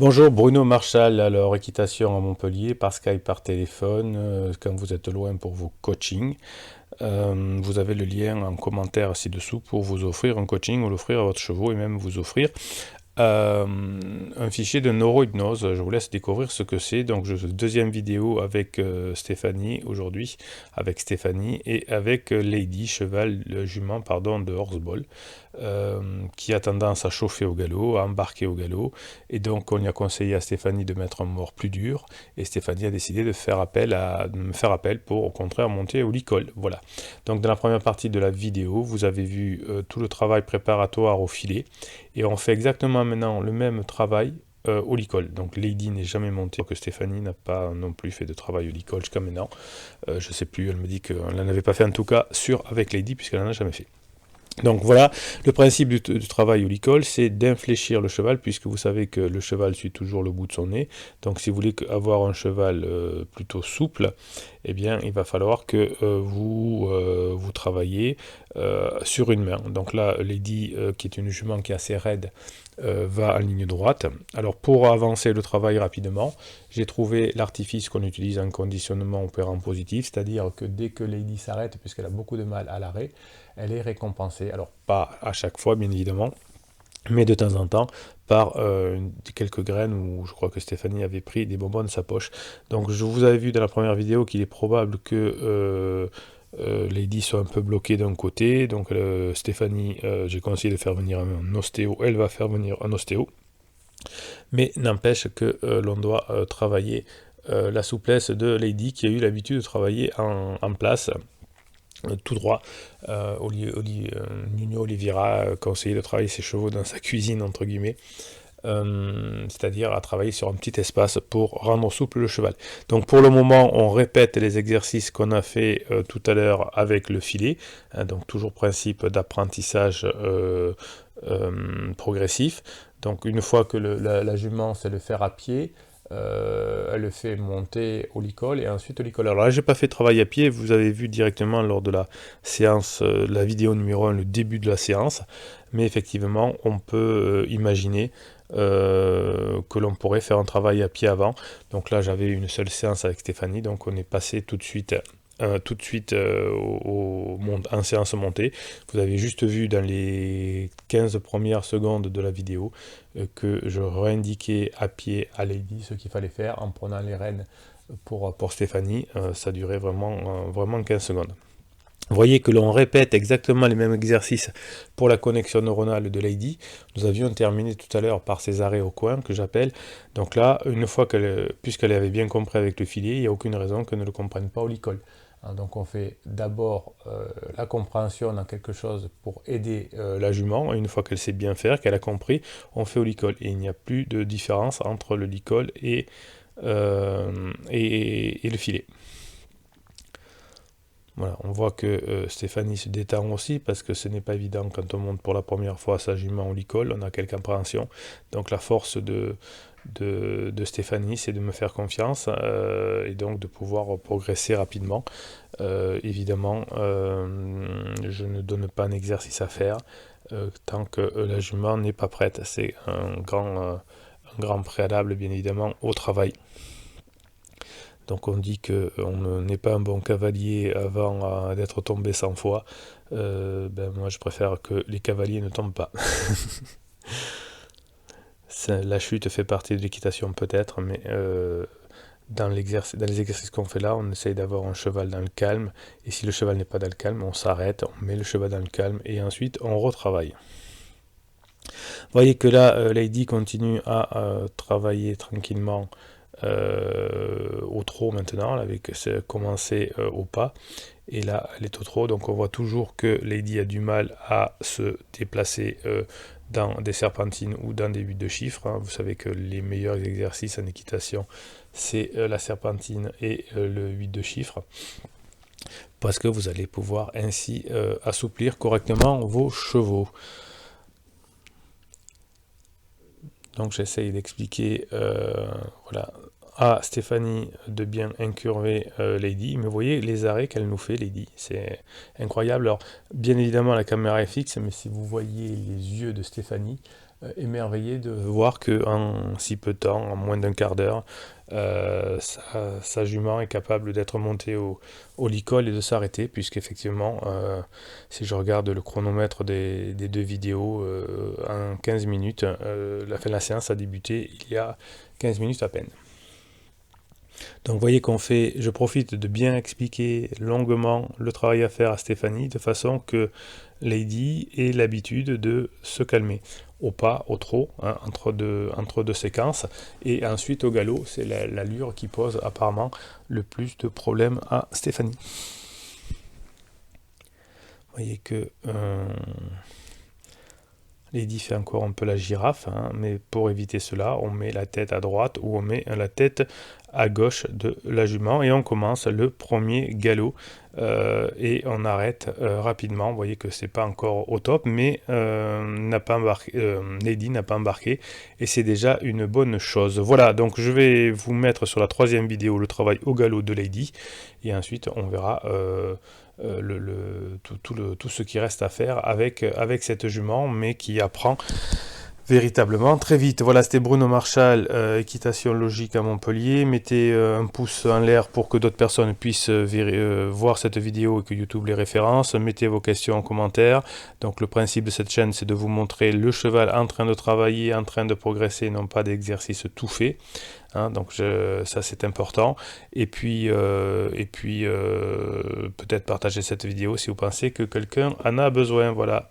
Bonjour Bruno Marchal, alors équitation à Montpellier, par Skype, par téléphone, quand vous êtes loin pour vos coachings. Vous avez le lien en commentaire ci-dessous pour vous offrir un coaching ou l'offrir à votre chevaux et même vous offrir euh, un fichier de neurohypnose. Je vous laisse découvrir ce que c'est. Donc, deuxième vidéo avec Stéphanie aujourd'hui, avec Stéphanie et avec Lady, cheval, jument, pardon, de Horseball, qui a tendance à chauffer au galop, à embarquer au galop. Et donc, on y a conseillé à Stéphanie de mettre un mort plus dur. Et Stéphanie a décidé de me faire appel pour, au contraire, monter au licol. Voilà. Donc, dans la première partie de la vidéo, vous avez vu tout le travail préparatoire au filet. Et on fait exactement maintenant le même travail au licol. Donc Lady n'est jamais montée, que Stéphanie n'a pas non plus fait de travail au licol jusqu'à maintenant. Je ne sais plus, elle me dit qu'elle n'en avait pas fait en tout cas sur avec Lady puisqu'elle n'en a jamais fait. Donc voilà, le principe du travail au licol, c'est d'infléchir le cheval, puisque vous savez que le cheval suit toujours le bout de son nez. Donc si vous voulez avoir un cheval plutôt souple, eh bien il va falloir que vous travaillez sur une main. Donc là, Lady, qui est une jument qui est assez raide, va en ligne droite. Alors pour avancer le travail rapidement, j'ai trouvé l'artifice qu'on utilise en conditionnement opérant positif, c'est-à-dire que dès que Lady s'arrête, puisqu'elle a beaucoup de mal à l'arrêt, elle est récompensée, alors pas à chaque fois bien évidemment, mais de temps en temps par quelques graines, où je crois que Stéphanie avait pris des bonbons de sa poche. Donc je vous avais vu dans la première vidéo qu'il est probable que Lady soit un peu bloquée d'un côté, donc Stéphanie, j'ai conseillé de faire venir un ostéo, elle va faire venir un ostéo, mais n'empêche que l'on doit travailler la souplesse de Lady qui a eu l'habitude de travailler en place tout droit. Nuno Oliveira conseillait de travailler ses chevaux dans sa cuisine, entre guillemets, c'est-à-dire à travailler sur un petit espace pour rendre souple le cheval. Donc pour le moment, on répète les exercices qu'on a fait tout à l'heure avec le filet, hein, donc toujours principe d'apprentissage progressif. Donc une fois que la jument sait le faire à pied, elle le fait monter au licol et ensuite au licol. Alors là, j'ai pas fait travail à pied, vous avez vu directement lors de la séance, la vidéo numéro 1, le début de la séance, mais effectivement, on peut imaginer que l'on pourrait faire un travail à pied avant. Donc là, j'avais une seule séance avec Stéphanie, donc on est passé tout de suite en séance montée. Vous avez juste vu dans les 15 premières secondes de la vidéo que je réindiquais à pied à Lady ce qu'il fallait faire en prenant les rênes pour Stéphanie. Ça durait vraiment 15 secondes. Vous voyez que l'on répète exactement les mêmes exercices pour la connexion neuronale de Lady. Nous avions terminé tout à l'heure par ces arrêts au coin que j'appelle. Donc là, une fois puisqu'elle avait bien compris avec le filet, il n'y a aucune raison qu'elle ne le comprenne pas au licol. Donc on fait d'abord la compréhension dans quelque chose pour aider la jument. Et une fois qu'elle sait bien faire, qu'elle a compris, on fait au licol. Et il n'y a plus de différence entre le licol et le filet. Voilà, on voit que Stéphanie se détend aussi parce que ce n'est pas évident quand on monte pour la première fois sa jument au licol, on a quelques appréhensions. Donc la force de Stéphanie, c'est de me faire confiance et donc de pouvoir progresser rapidement. Évidemment, je ne donne pas un exercice à faire tant que la jument n'est pas prête. C'est un grand préalable, bien évidemment, au travail. Donc on dit qu'on n'est pas un bon cavalier avant d'être tombé 100 fois. Moi je préfère que les cavaliers ne tombent pas. La chute fait partie de l'équitation peut-être, mais dans les exercices qu'on fait là, on essaye d'avoir un cheval dans le calme. Et si le cheval n'est pas dans le calme, on s'arrête, on met le cheval dans le calme et ensuite on retravaille. Vous voyez que là, Lady continue à travailler tranquillement au trot maintenant, avec commencé au pas, et là elle est au trot, donc on voit toujours que Lady a du mal à se déplacer dans des serpentines ou dans des 8 de chiffres, hein. Vous savez que les meilleurs exercices en équitation, c'est la serpentine et le 8 de chiffres, parce que vous allez pouvoir ainsi assouplir correctement vos chevaux. Donc j'essaye d'expliquer voilà, à Stéphanie de bien incurver Lady. Mais vous voyez les arrêts qu'elle nous fait, Lady, c'est incroyable. Alors bien évidemment la caméra est fixe, mais si vous voyez les yeux de Stéphanie, émerveillé de voir qu'en si peu de temps, en moins d'un quart d'heure, sa jument est capable d'être montée au licol et de s'arrêter, puisqu'effectivement, si je regarde le chronomètre des deux vidéos, en 15 minutes, la séance a débuté il y a 15 minutes à peine. Donc vous voyez je profite de bien expliquer longuement le travail à faire à Stéphanie, de façon que Lady ait l'habitude de se calmer. Au pas, au trot, hein, entre deux séquences, et ensuite au galop, c'est l'allure qui pose apparemment le plus de problèmes à Stéphanie. Vous voyez que Lady fait encore un peu la girafe, hein, mais pour éviter cela, on met la tête à droite ou on met la tête à gauche de la jument et on commence le premier galop et on arrête rapidement. Vous voyez que c'est pas encore au top, mais Lady n'a pas embarqué et c'est déjà une bonne chose. Voilà, donc je vais vous mettre sur la troisième vidéo le travail au galop de Lady et ensuite on verra tout ce qui reste à faire avec cette jument, mais qui apprend véritablement très vite. Voilà, c'était Bruno Marchal, équitation logique à Montpellier. Mettez un pouce en l'air pour que d'autres personnes puissent voir cette vidéo et que YouTube les référence. Mettez vos questions en commentaire. Donc le principe de cette chaîne, c'est de vous montrer le cheval en train de travailler, en train de progresser, non pas d'exercice tout fait. Hein, donc ça c'est important. Et puis peut-être partager cette vidéo si vous pensez que quelqu'un en a besoin. Voilà.